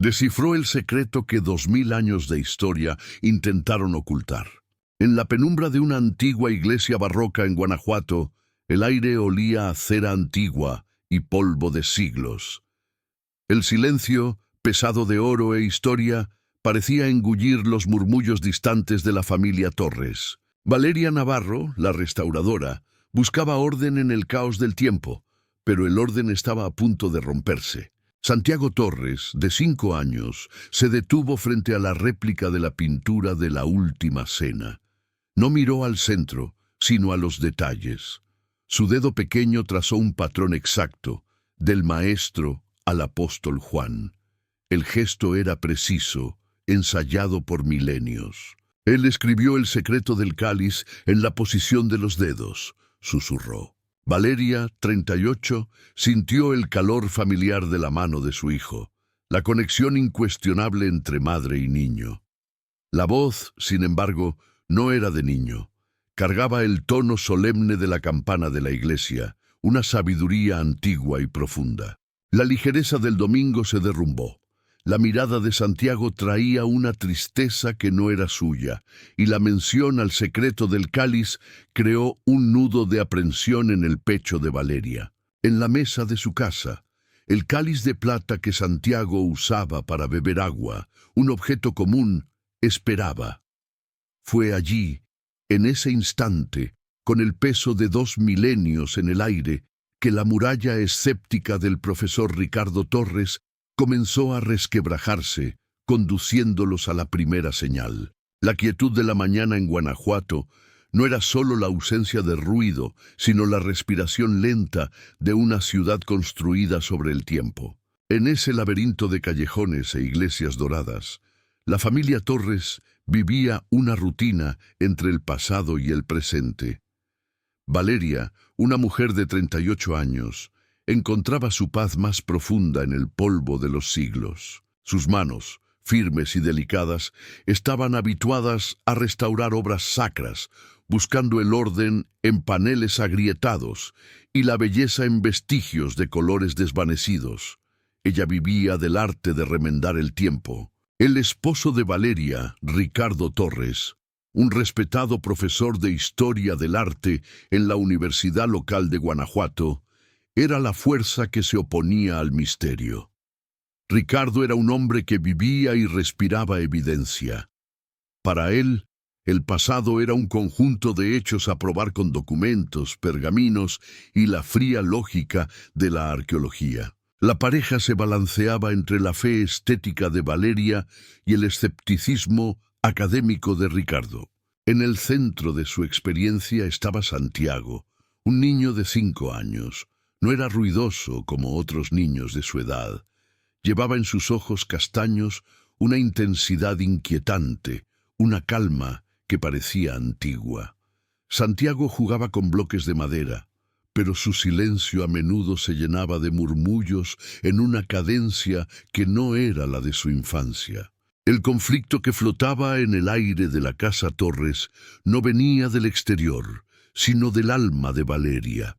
Descifró el secreto que 2000 años de historia intentaron ocultar. En la penumbra de una antigua iglesia barroca en Guanajuato, el aire olía a cera antigua y polvo de siglos. El silencio, pesado de oro e historia, parecía engullir los murmullos distantes de la familia Torres. Valeria Navarro, la restauradora, buscaba orden en el caos del tiempo, pero el orden estaba a punto de romperse. Santiago Torres, de 5 años, se detuvo frente a la réplica de la pintura de la Última Cena. No miró al centro, sino a los detalles. Su dedo pequeño trazó un patrón exacto, del maestro al apóstol Juan. El gesto era preciso, ensayado por milenios. Él escribió el secreto del cáliz en la posición de los dedos, susurró. Valeria, 38, sintió el calor familiar de la mano de su hijo, la conexión incuestionable entre madre y niño. La voz, sin embargo, no era de niño. Cargaba el tono solemne de la campana de la iglesia, una sabiduría antigua y profunda. La ligereza del domingo se derrumbó. La mirada de Santiago traía una tristeza que no era suya, y la mención al secreto del cáliz creó un nudo de aprensión en el pecho de Valeria. En la mesa de su casa, el cáliz de plata que Santiago usaba para beber agua, un objeto común, esperaba. Fue allí, en ese instante, con el peso de 2 milenios en el aire, que la muralla escéptica del profesor Ricardo Torres comenzó a resquebrajarse, conduciéndolos a la primera señal. La quietud de la mañana en Guanajuato no era solo la ausencia de ruido, sino la respiración lenta de una ciudad construida sobre el tiempo. En ese laberinto de callejones e iglesias doradas, la familia Torres vivía una rutina entre el pasado y el presente. Valeria, una mujer de 38 años, encontraba su paz más profunda en el polvo de los siglos. Sus manos, firmes y delicadas, estaban habituadas a restaurar obras sacras, buscando el orden en paneles agrietados y la belleza en vestigios de colores desvanecidos. Ella vivía del arte de remendar el tiempo. El esposo de Valeria, Ricardo Torres, un respetado profesor de Historia del Arte en la Universidad Local de Guanajuato, era la fuerza que se oponía al misterio. Ricardo era un hombre que vivía y respiraba evidencia. Para él, el pasado era un conjunto de hechos a probar con documentos, pergaminos y la fría lógica de la arqueología. La pareja se balanceaba entre la fe estética de Valeria y el escepticismo académico de Ricardo. En el centro de su experiencia estaba Santiago, un niño de 5 años. No era ruidoso como otros niños de su edad. Llevaba en sus ojos castaños una intensidad inquietante, una calma que parecía antigua. Santiago jugaba con bloques de madera, pero su silencio a menudo se llenaba de murmullos en una cadencia que no era la de su infancia. El conflicto que flotaba en el aire de la casa Torres no venía del exterior, sino del alma de Valeria.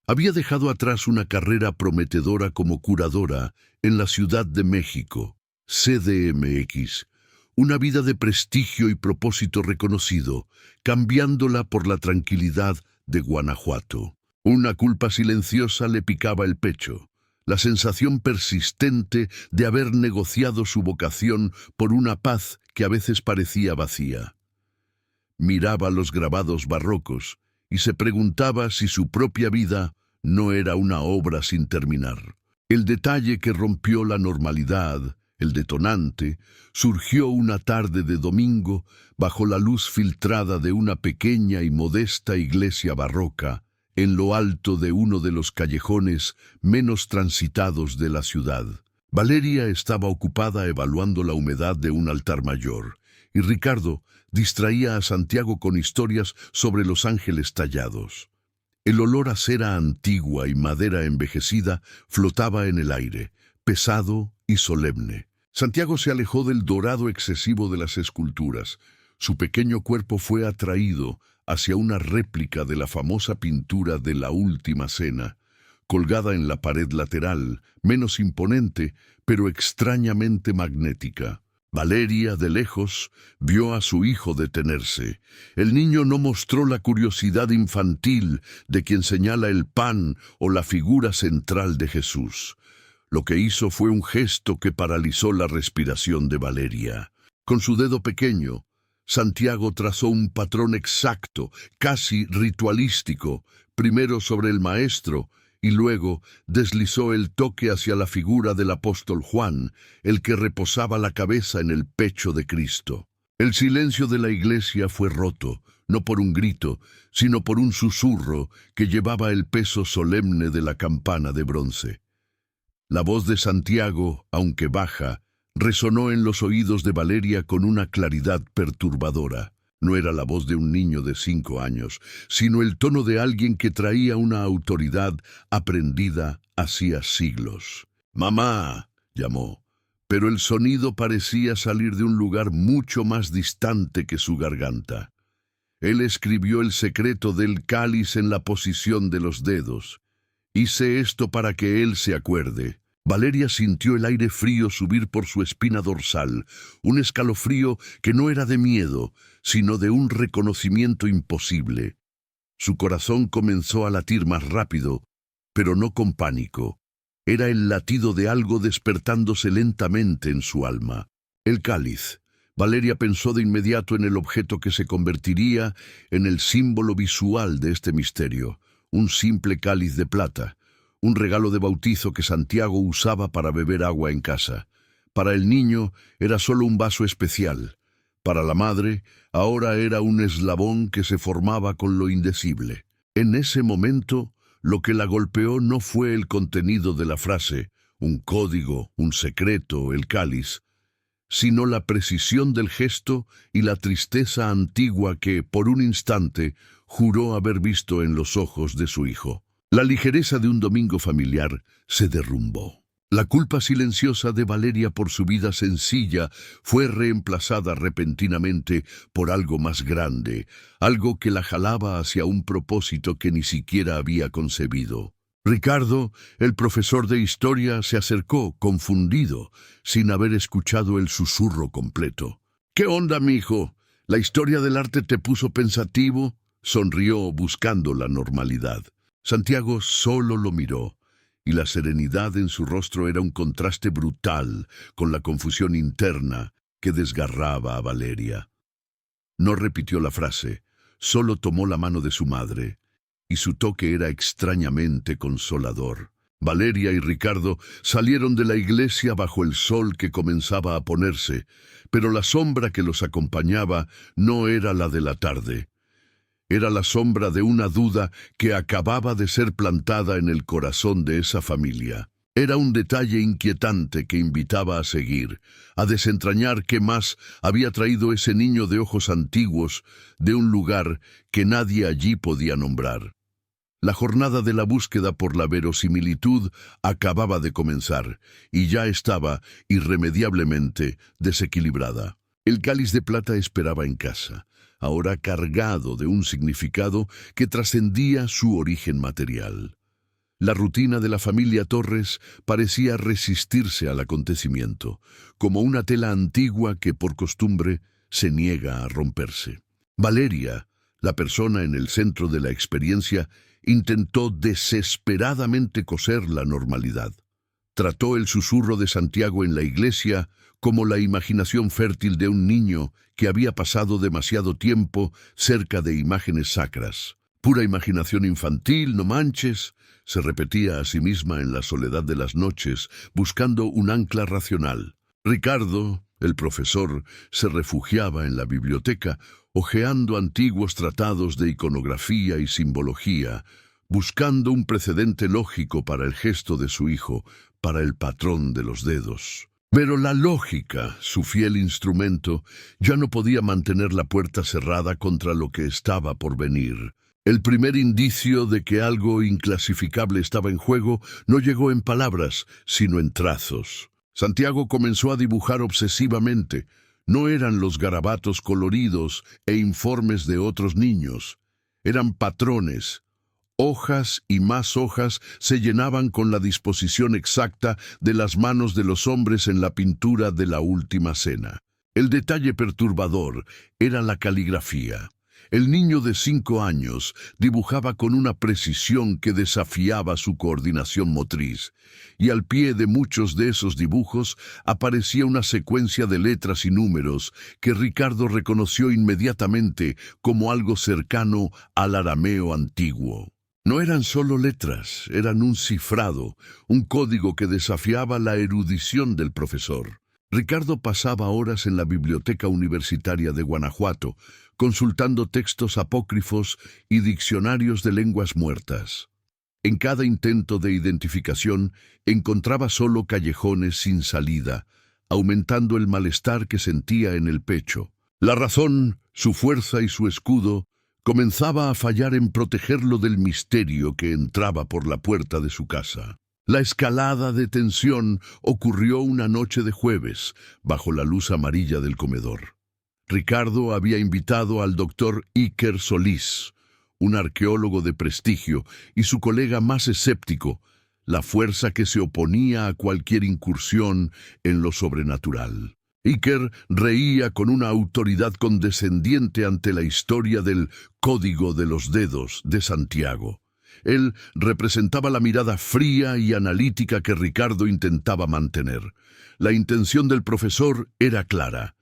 Había dejado atrás una carrera prometedora como curadora en la Ciudad de México, CDMX, una vida de prestigio y propósito reconocido, cambiándola por la tranquilidad de Guanajuato. Una culpa silenciosa le picaba el pecho, la sensación persistente de haber negociado su vocación por una paz que a veces parecía vacía. Miraba los grabados barrocos y se preguntaba si su propia vida no era una obra sin terminar. El detalle que rompió la normalidad, el detonante, surgió una tarde de domingo bajo la luz filtrada de una pequeña y modesta iglesia barroca en lo alto de uno de los callejones menos transitados de la ciudad. Valeria estaba ocupada evaluando la humedad de un altar mayor, y Ricardo distraía a Santiago con historias sobre los ángeles tallados. El olor a cera antigua y madera envejecida flotaba en el aire, pesado y solemne. Santiago se alejó del dorado excesivo de las esculturas. Su pequeño cuerpo fue atraído hacia una réplica de la famosa pintura de la Última Cena, colgada en la pared lateral, menos imponente, pero extrañamente magnética. Valeria, de lejos, vio a su hijo detenerse. El niño no mostró la curiosidad infantil de quien señala el pan o la figura central de Jesús. Lo que hizo fue un gesto que paralizó la respiración de Valeria. Con su dedo pequeño, Santiago trazó un patrón exacto, casi ritualístico, primero sobre el maestro y luego deslizó el toque hacia la figura del apóstol Juan, el que reposaba la cabeza en el pecho de Cristo. El silencio de la iglesia fue roto, no por un grito, sino por un susurro que llevaba el peso solemne de la campana de bronce. La voz de Santiago, aunque baja, resonó en los oídos de Valeria con una claridad perturbadora. No era la voz de un niño de 5 años, sino el tono de alguien que traía una autoridad aprendida hacía siglos. «Mamá», llamó, pero el sonido parecía salir de un lugar mucho más distante que su garganta. Él escribió el secreto del cáliz en la posición de los dedos. «Hice esto para que él se acuerde». Valeria sintió el aire frío subir por su espina dorsal, un escalofrío que no era de miedo, sino de un reconocimiento imposible. Su corazón comenzó a latir más rápido, pero no con pánico. Era el latido de algo despertándose lentamente en su alma. El cáliz. Valeria pensó de inmediato en el objeto que se convertiría en el símbolo visual de este misterio, un simple cáliz de plata. Un regalo de bautizo que Santiago usaba para beber agua en casa. Para el niño era solo un vaso especial. Para la madre, ahora era un eslabón que se formaba con lo indecible. En ese momento, lo que la golpeó no fue el contenido de la frase, un código, un secreto, el cáliz, sino la precisión del gesto y la tristeza antigua que, por un instante, juró haber visto en los ojos de su hijo. La ligereza de un domingo familiar se derrumbó. La culpa silenciosa de Valeria por su vida sencilla fue reemplazada repentinamente por algo más grande, algo que la jalaba hacia un propósito que ni siquiera había concebido. Ricardo, el profesor de historia, se acercó, confundido, sin haber escuchado el susurro completo. «¿Qué onda, mijo? ¿La historia del arte te puso pensativo?» Sonrió buscando la normalidad. Santiago solo lo miró, y la serenidad en su rostro era un contraste brutal con la confusión interna que desgarraba a Valeria. No repitió la frase, solo tomó la mano de su madre, y su toque era extrañamente consolador. Valeria y Ricardo salieron de la iglesia bajo el sol que comenzaba a ponerse, pero la sombra que los acompañaba no era la de la tarde. Era la sombra de una duda que acababa de ser plantada en el corazón de esa familia. Era un detalle inquietante que invitaba a seguir, a desentrañar qué más había traído ese niño de ojos antiguos de un lugar que nadie allí podía nombrar. La jornada de la búsqueda por la verosimilitud acababa de comenzar, y ya estaba irremediablemente desequilibrada. El cáliz de plata esperaba en casa, ahora cargado de un significado que trascendía su origen material. La rutina de la familia Torres parecía resistirse al acontecimiento, como una tela antigua que por costumbre se niega a romperse. Valeria, la persona en el centro de la experiencia, intentó desesperadamente coser la normalidad. Trató el susurro de Santiago en la iglesia como la imaginación fértil de un niño que había pasado demasiado tiempo cerca de imágenes sacras. «Pura imaginación infantil, no manches», se repetía a sí misma en la soledad de las noches, buscando un ancla racional. Ricardo, el profesor, se refugiaba en la biblioteca, hojeando antiguos tratados de iconografía y simbología, buscando un precedente lógico para el gesto de su hijo, para el patrón de los dedos. Pero la lógica, su fiel instrumento, ya no podía mantener la puerta cerrada contra lo que estaba por venir. El primer indicio de que algo inclasificable estaba en juego no llegó en palabras, sino en trazos. Santiago comenzó a dibujar obsesivamente. No eran los garabatos coloridos e informes de otros niños. Eran patrones, Hojas y más hojas se llenaban con la disposición exacta de las manos de los hombres en la pintura de la Última Cena. El detalle perturbador era la caligrafía. El niño de 5 años dibujaba con una precisión que desafiaba su coordinación motriz, y al pie de muchos de esos dibujos aparecía una secuencia de letras y números que Ricardo reconoció inmediatamente como algo cercano al arameo antiguo. No eran solo letras, eran un cifrado, un código que desafiaba la erudición del profesor. Ricardo pasaba horas en la biblioteca universitaria de Guanajuato, consultando textos apócrifos y diccionarios de lenguas muertas. En cada intento de identificación encontraba solo callejones sin salida, aumentando el malestar que sentía en el pecho. La razón, su fuerza y su escudo comenzaba a fallar en protegerlo del misterio que entraba por la puerta de su casa. La escalada de tensión ocurrió una noche de jueves, bajo la luz amarilla del comedor. Ricardo había invitado al doctor Iker Solís, un arqueólogo de prestigio, y su colega más escéptico, la fuerza que se oponía a cualquier incursión en lo sobrenatural. Iker reía con una autoridad condescendiente ante la historia del Código de los Dedos de Santiago. Él representaba la mirada fría y analítica que Ricardo intentaba mantener. La intención del profesor era clara: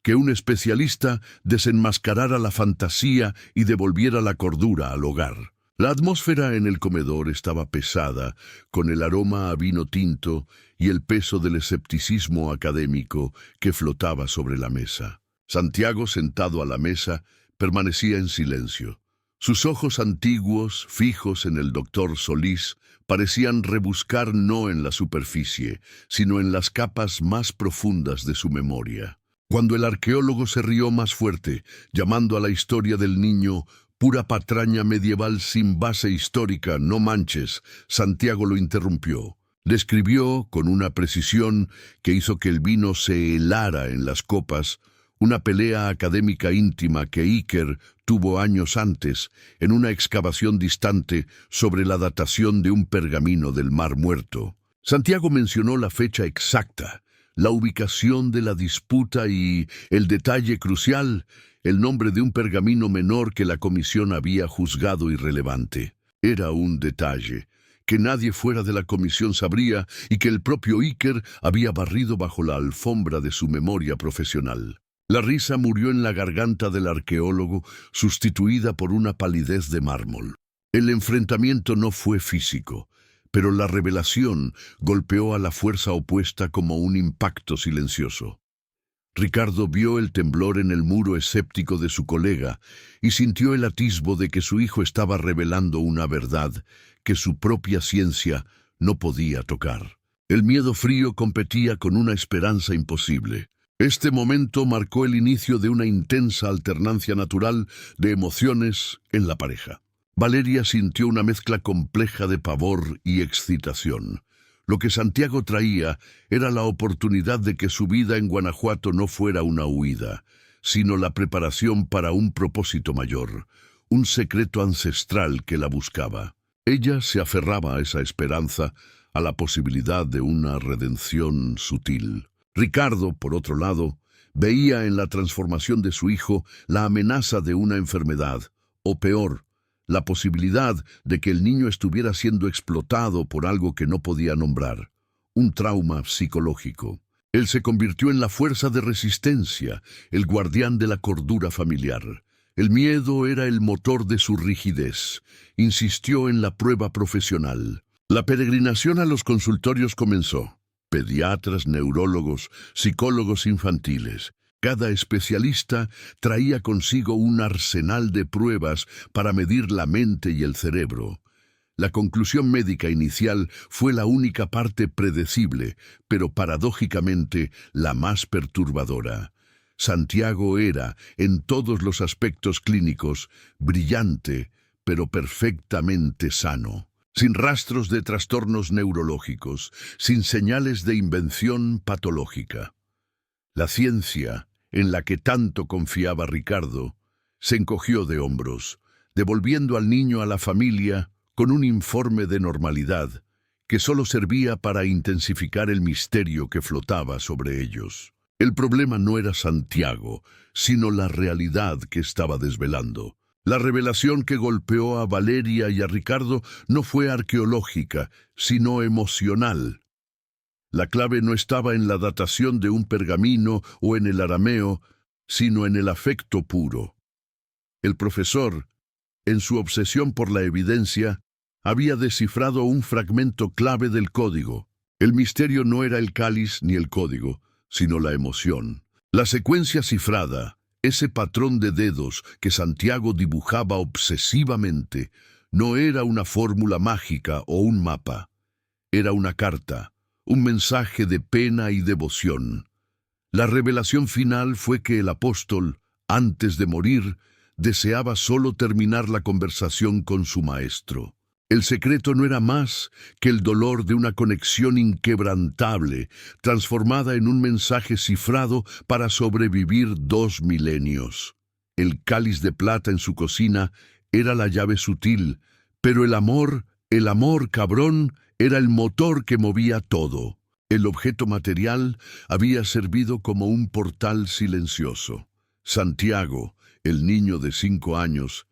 que un especialista desenmascarara la fantasía y devolviera la cordura al hogar. La atmósfera en el comedor estaba pesada, con el aroma a vino tinto y el peso del escepticismo académico que flotaba sobre la mesa. Santiago, sentado a la mesa, permanecía en silencio. Sus ojos antiguos, fijos en el doctor Solís, parecían rebuscar no en la superficie, sino en las capas más profundas de su memoria. Cuando el arqueólogo se rió más fuerte, llamando a la historia del niño pura patraña medieval sin base histórica, no manches, Santiago lo interrumpió. Describió, con una precisión que hizo que el vino se helara en las copas, una pelea académica íntima que Iker tuvo años antes en una excavación distante sobre la datación de un pergamino del Mar Muerto. Santiago mencionó la fecha exacta, la ubicación de la disputa y, el detalle crucial, el nombre de un pergamino menor que la comisión había juzgado irrelevante. Era un detalle que nadie fuera de la comisión sabría y que el propio Iker había barrido bajo la alfombra de su memoria profesional. La risa murió en la garganta del arqueólogo, sustituida por una palidez de mármol. El enfrentamiento no fue físico, pero la revelación golpeó a la fuerza opuesta como un impacto silencioso. Ricardo vio el temblor en el muro escéptico de su colega y sintió el atisbo de que su hijo estaba revelando una verdad que su propia ciencia no podía tocar. El miedo frío competía con una esperanza imposible. Este momento marcó el inicio de una intensa alternancia natural de emociones en la pareja. Valeria sintió una mezcla compleja de pavor y excitación. Lo que Santiago traía era la oportunidad de que su vida en Guanajuato no fuera una huida, sino la preparación para un propósito mayor, un secreto ancestral que la buscaba. Ella se aferraba a esa esperanza, a la posibilidad de una redención sutil. Ricardo, por otro lado, veía en la transformación de su hijo la amenaza de una enfermedad, o peor, la posibilidad de que el niño estuviera siendo explotado por algo que no podía nombrar, un trauma psicológico. Él se convirtió en la fuerza de resistencia, el guardián de la cordura familiar. El miedo era el motor de su rigidez. Insistió en la prueba profesional. La peregrinación a los consultorios comenzó. Pediatras, neurólogos, psicólogos infantiles. Cada especialista traía consigo un arsenal de pruebas para medir la mente y el cerebro. La conclusión médica inicial fue la única parte predecible, pero paradójicamente la más perturbadora. Santiago era, en todos los aspectos clínicos, brillante, pero perfectamente sano, sin rastros de trastornos neurológicos, sin señales de invención patológica. La ciencia, en la que tanto confiaba Ricardo, se encogió de hombros, devolviendo al niño a la familia con un informe de normalidad que solo servía para intensificar el misterio que flotaba sobre ellos. El problema no era Santiago, sino la realidad que estaba desvelando. La revelación que golpeó a Valeria y a Ricardo no fue arqueológica, sino emocional. La clave no estaba en la datación de un pergamino o en el arameo, sino en el afecto puro. El profesor, en su obsesión por la evidencia, había descifrado un fragmento clave del código. El misterio no era el cáliz ni el código, sino la emoción. La secuencia cifrada, ese patrón de dedos que Santiago dibujaba obsesivamente, no era una fórmula mágica o un mapa. Era una carta, un mensaje de pena y devoción. La revelación final fue que el apóstol, antes de morir, deseaba solo terminar la conversación con su maestro. El secreto no era más que el dolor de una conexión inquebrantable, transformada en un mensaje cifrado para sobrevivir 2 milenios. El cáliz de plata en su cocina era la llave sutil, pero el amor, cabrón, era el motor que movía todo. El objeto material había servido como un portal silencioso. Santiago, el niño de 5 años,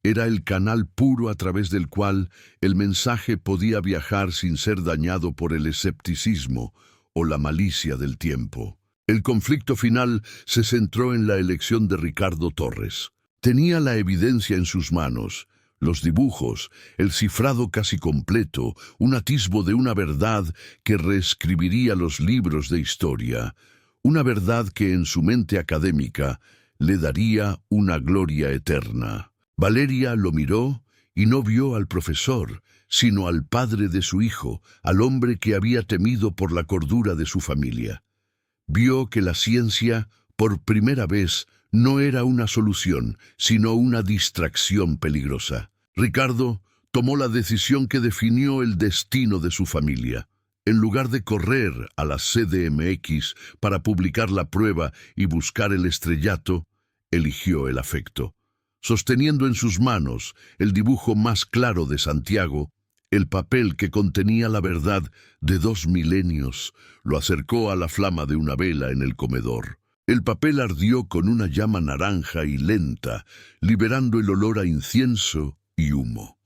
era el canal puro a través del cual el mensaje podía viajar sin ser dañado por el escepticismo o la malicia del tiempo. El conflicto final se centró en la elección de Ricardo Torres. Tenía la evidencia en sus manos, los dibujos, el cifrado casi completo, un atisbo de una verdad que reescribiría los libros de historia, una verdad que en su mente académica le daría una gloria eterna. Valeria lo miró y no vio al profesor, sino al padre de su hijo, al hombre que había temido por la cordura de su familia. Vio que la ciencia, por primera vez, no era una solución, sino una distracción peligrosa. Ricardo tomó la decisión que definió el destino de su familia. En lugar de correr a la CDMX para publicar la prueba y buscar el estrellato, eligió el afecto. Sosteniendo en sus manos el dibujo más claro de Santiago, el papel que contenía la verdad de 2 milenios, lo acercó a la flama de una vela en el comedor. El papel ardió con una llama naranja y lenta, liberando el olor a incienso y humo.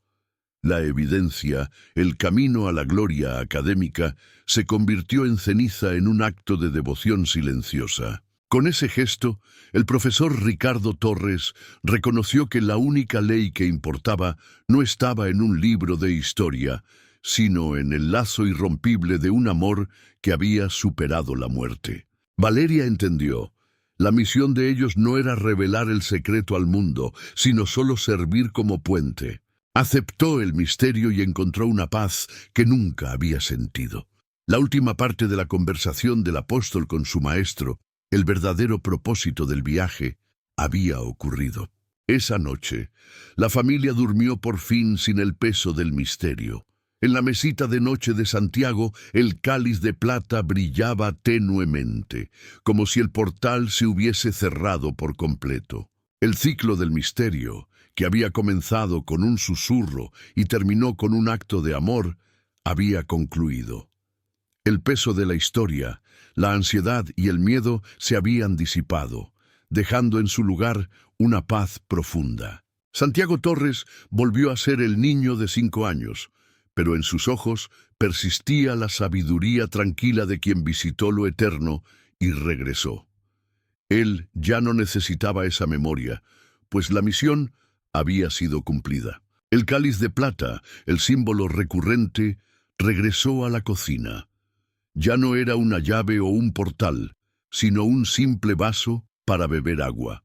La evidencia, el camino a la gloria académica, se convirtió en ceniza en un acto de devoción silenciosa. Con ese gesto, el profesor Ricardo Torres reconoció que la única ley que importaba no estaba en un libro de historia, sino en el lazo irrompible de un amor que había superado la muerte. Valeria entendió. La misión de ellos no era revelar el secreto al mundo, sino solo servir como puente. Aceptó el misterio y encontró una paz que nunca había sentido. La última parte de la conversación del apóstol con su maestro, el verdadero propósito del viaje, había ocurrido. Esa noche, la familia durmió por fin sin el peso del misterio. En la mesita de noche de Santiago, el cáliz de plata brillaba tenuemente, como si el portal se hubiese cerrado por completo. El ciclo del misterio, que había comenzado con un susurro y terminó con un acto de amor, había concluido. El peso de la historia, la ansiedad y el miedo se habían disipado, dejando en su lugar una paz profunda. Santiago Torres volvió a ser el niño de 5 años, pero en sus ojos persistía la sabiduría tranquila de quien visitó lo eterno y regresó. Él ya no necesitaba esa memoria, pues la misión había sido cumplida. El cáliz de plata, el símbolo recurrente, regresó a la cocina. Ya no era una llave o un portal, sino un simple vaso para beber agua.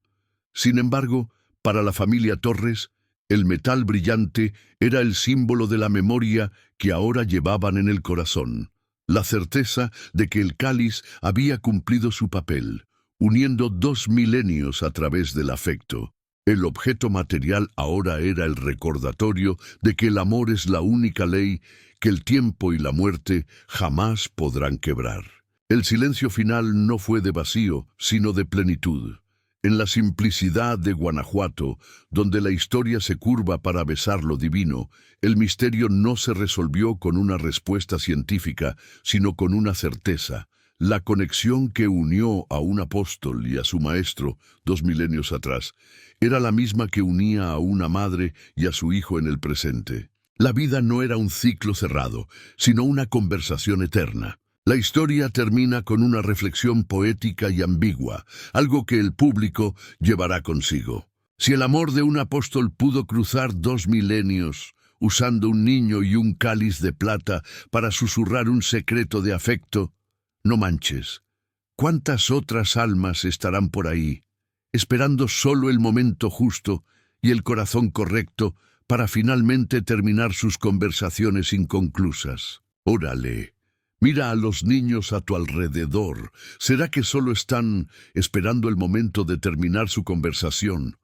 Sin embargo, para la familia Torres, el metal brillante era el símbolo de la memoria que ahora llevaban en el corazón, la certeza de que el cáliz había cumplido su papel, uniendo 2 milenios a través del afecto. El objeto material ahora era el recordatorio de que el amor es la única ley que el tiempo y la muerte jamás podrán quebrar. El silencio final no fue de vacío, sino de plenitud. En la simplicidad de Guanajuato, donde la historia se curva para besar lo divino, el misterio no se resolvió con una respuesta científica, sino con una certeza. La conexión que unió a un apóstol y a su maestro 2 milenios atrás era la misma que unía a una madre y a su hijo en el presente. La vida no era un ciclo cerrado, sino una conversación eterna. La historia termina con una reflexión poética y ambigua, algo que el público llevará consigo. Si el amor de un apóstol pudo cruzar 2 milenios, usando un niño y un cáliz de plata para susurrar un secreto de afecto, no manches. ¿Cuántas otras almas estarán por ahí, esperando solo el momento justo y el corazón correcto para finalmente terminar sus conversaciones inconclusas? Órale. Mira a los niños a tu alrededor. ¿Será que solo están esperando el momento de terminar su conversación?